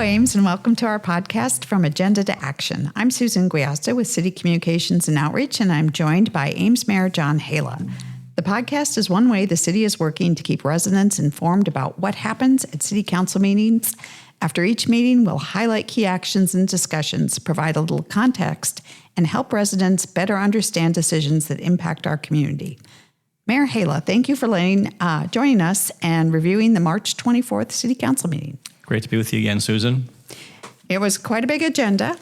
Ames, and welcome to our podcast, From Agenda to Action. I'm Susan Gwiasda with City Communications and Outreach, and I'm joined by Ames Mayor John Haila. The podcast is one way the city is working to keep residents informed about what happens at City Council meetings. After each meeting, we'll highlight key actions and discussions, provide a little context, and help residents better understand decisions that impact our community. Mayor Haila, thank you for joining us and reviewing the March 24th City Council meeting. Great to be with you again, Susan. It was quite a big agenda,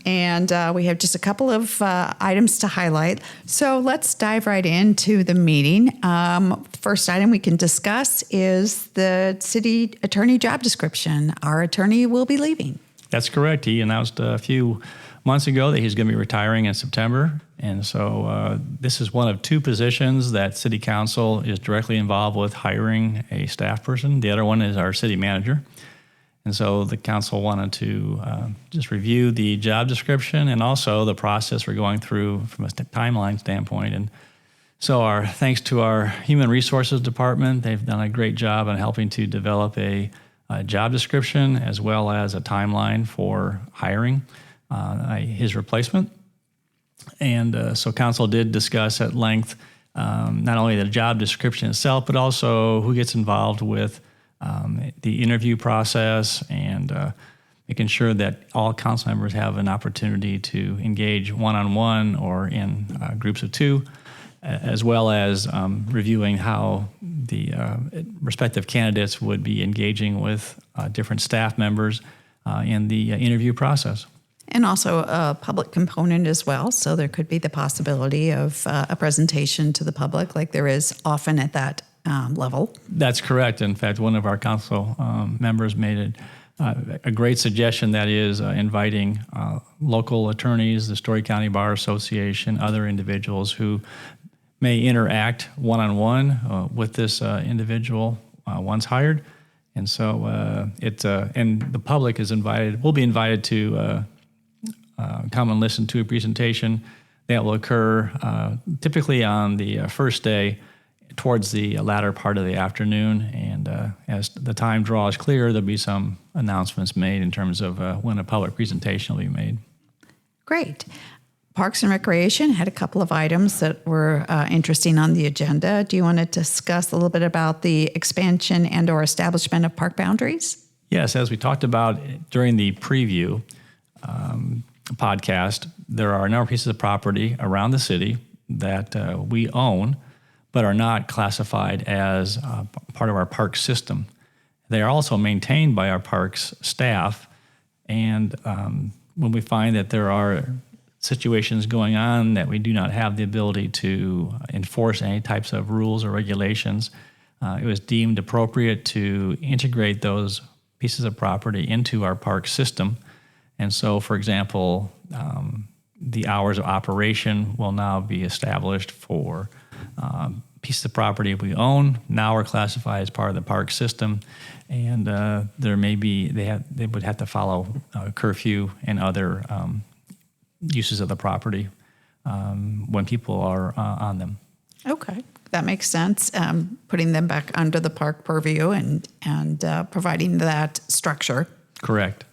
and we have just a couple of items to highlight. So let's dive right into the meeting. First item we can discuss is the city attorney job description. Our attorney will be leaving. That's correct. He announced a few months ago that he's going to be retiring in September. And so this is one of two positions that City Council is directly involved with hiring a staff person. The other one is our city manager. And so the council wanted to just review the job description and also the process we're going through from a timeline standpoint. And so thanks to our Human Resources Department, they've done a great job in helping to develop a job description as well as a timeline for hiring his replacement. And so council did discuss at length not only the job description itself, but also who gets involved with the interview process and making sure that all council members have an opportunity to engage one-on-one or in groups of two, as well as reviewing how the respective candidates would be engaging with different staff members in the interview process. And also a public component as well. So there could be the possibility of a presentation to the public like there is often at that level. That's correct. In fact, one of our council members made a great suggestion, that is inviting local attorneys, the Story County Bar Association, other individuals who may interact one-on-one with this individual once hired. And so and the public is invited, will be invited to come and listen to a presentation that will occur typically on the first day towards the latter part of the afternoon. And as the time draws clear, there'll be some announcements made in terms of when a public presentation will be made. Great. Parks and Recreation had a couple of items that were interesting on the agenda. Do you want to discuss a little bit about the expansion and or establishment of park boundaries? Yes, as we talked about during the preview podcast, there are a number of pieces of property around the city that we own but are not classified as part of our park system. They are also maintained by our parks staff, and when we find that there are situations going on that we do not have the ability to enforce any types of rules or regulations, it was deemed appropriate to integrate those pieces of property into our park system. And so, for example, the hours of operation will now be established for pieces of property we own. Now are classified as part of the park system, and there may be they would have to follow curfew and other uses of the property when people are on them. Okay, that makes sense. Putting them back under the park purview and providing that structure. Correct.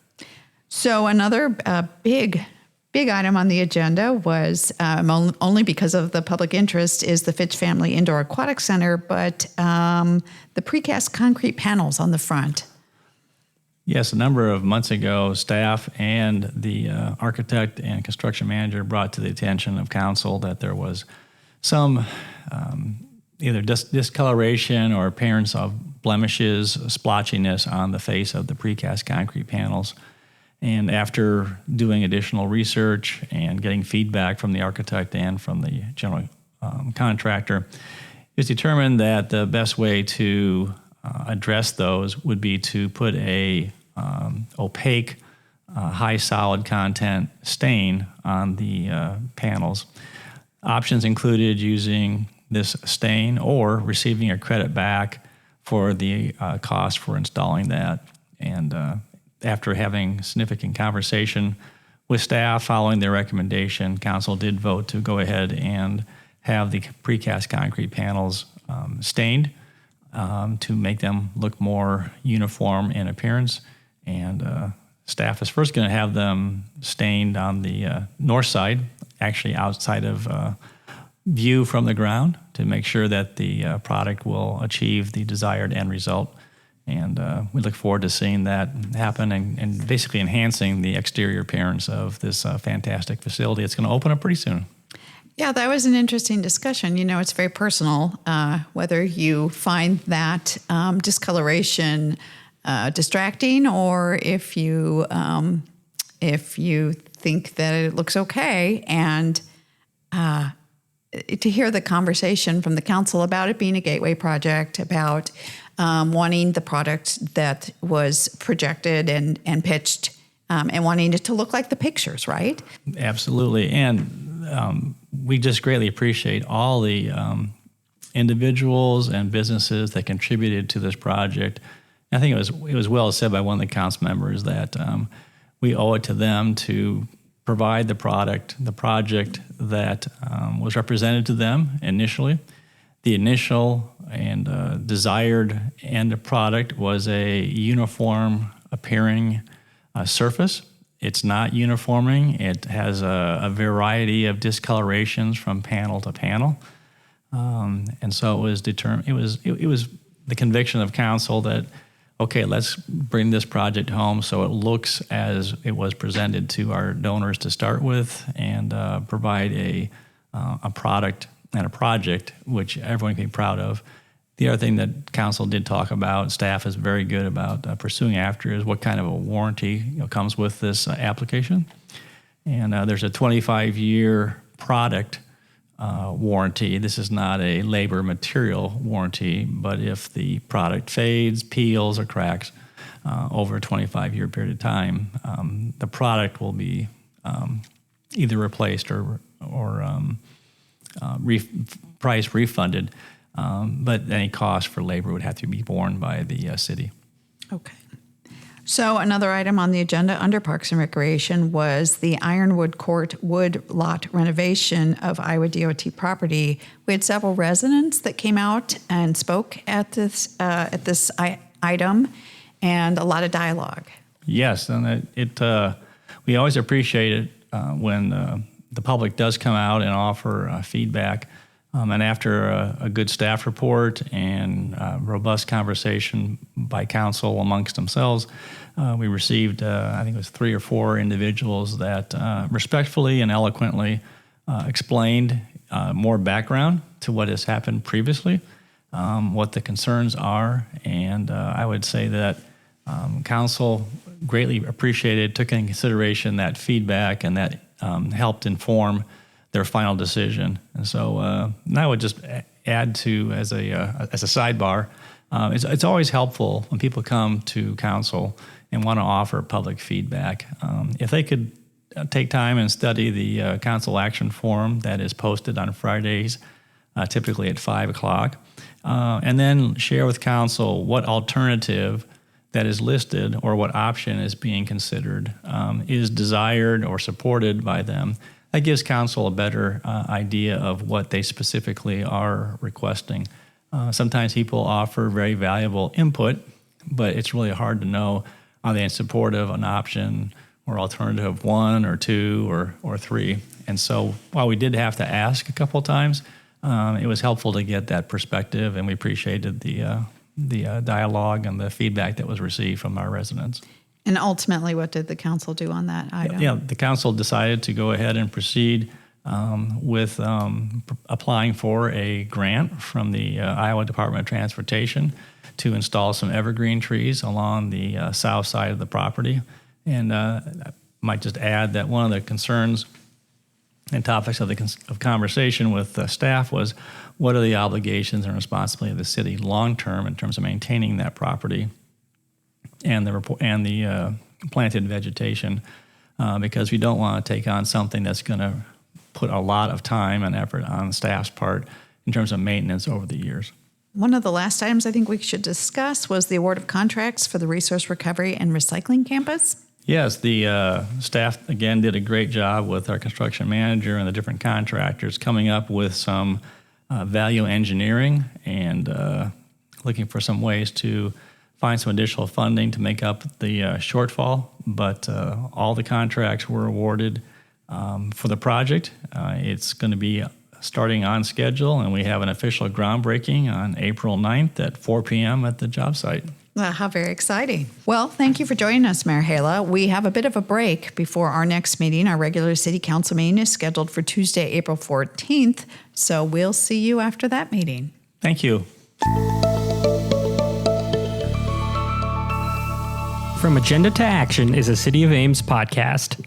So another big item on the agenda was, only because of the public interest, is the Fitch Family Indoor Aquatic Center, but the precast concrete panels on the front. Yes, a number of months ago, staff and the architect and construction manager brought to the attention of council that there was some either discoloration or appearance of blemishes, splotchiness on the face of the precast concrete panels. And after doing additional research and getting feedback from the architect and from the general contractor, it was determined that the best way to address those would be to put a opaque, high solid content stain on the panels. Options included using this stain or receiving a credit back for the cost for installing that. And after having significant conversation with staff following their recommendation, council did vote to go ahead and have the precast concrete panels stained to make them look more uniform in appearance And staff is first going to have them stained on the north side, actually outside of view from the ground, to make sure that the product will achieve the desired end result. And we look forward to seeing that happen and basically enhancing the exterior appearance of this fantastic facility. It's going to open up pretty soon. Yeah, that was an interesting discussion. It's very personal whether you find that discoloration distracting, or if you think that it looks okay. And to hear the conversation from the council about it being a gateway project, about wanting the product that was projected and pitched, and wanting it to look like the pictures, right? Absolutely. And we just greatly appreciate all the individuals and businesses that contributed to this project. I think it was well said by one of the council members that we owe it to them to provide the project that was represented to them initially. The initial and desired end product was a uniform appearing surface. It's not uniforming. It has a variety of discolorations from panel to panel, and so it was determined. It was the conviction of council that, okay, let's bring this project home so it looks as it was presented to our donors to start with, and provide a product and a project which everyone can be proud of. The other thing that council did talk about, staff is very good about pursuing after, is what kind of a warranty comes with this application. And there's a 25-year product warranty. This is not a labor material warranty, but if the product fades, peels, or cracks over a 25-year period of time, the product will be either replaced or price refunded. But any cost for labor would have to be borne by the city. Okay. So another item on the agenda under Parks and Recreation was the Ironwood Court wood lot renovation of Iowa DOT property. We had several residents that came out and spoke at this item, and a lot of dialogue. Yes, and we always appreciate it when the public does come out and offer feedback. And after a good staff report and robust conversation by council amongst themselves, we received, I think it was 3 or 4 individuals that respectfully and eloquently explained more background to what has happened previously, what the concerns are. And I would say that council greatly appreciated, took into consideration that feedback, and that helped inform their final decision. And so I would just add to, as a sidebar, it's always helpful when people come to council and want to offer public feedback. If they could take time and study the council action form that is posted on Fridays, typically at 5 o'clock, and then share with council what alternative that is listed or what option is being considered is desired or supported by them. That gives council a better idea of what they specifically are requesting. Sometimes people offer very valuable input, but it's really hard to know, are they in support of an option or alternative 1 or 2 or 3. And so while we did have to ask a couple of times, it was helpful to get that perspective, and we appreciated the dialogue and the feedback that was received from our residents. And ultimately, what did the council do on that item? Yeah, the council decided to go ahead and proceed with applying for a grant from the Iowa Department of Transportation to install some evergreen trees along the south side of the property. And I might just add that one of the concerns and topics of conversation with staff was, what are the obligations and responsibility of the city long term in terms of maintaining that property and the planted vegetation, because we don't want to take on something that's going to put a lot of time and effort on staff's part in terms of maintenance over the years. One of the last items I think we should discuss was the award of contracts for the Resource Recovery and Recycling Campus. Yes, the staff, again, did a great job with our construction manager and the different contractors coming up with some value engineering and looking for some ways to find some additional funding to make up the shortfall, but all the contracts were awarded for the project. It's going to be starting on schedule, and we have an official groundbreaking on April 9th at 4 p.m. at the job site. How very exciting. Well, thank you for joining us, Mayor Haila. We have a bit of a break before our next meeting. Our regular city council meeting is scheduled for Tuesday, April 14th, so we'll see you after that meeting. Thank you. From Agenda to Action is a City of Ames podcast.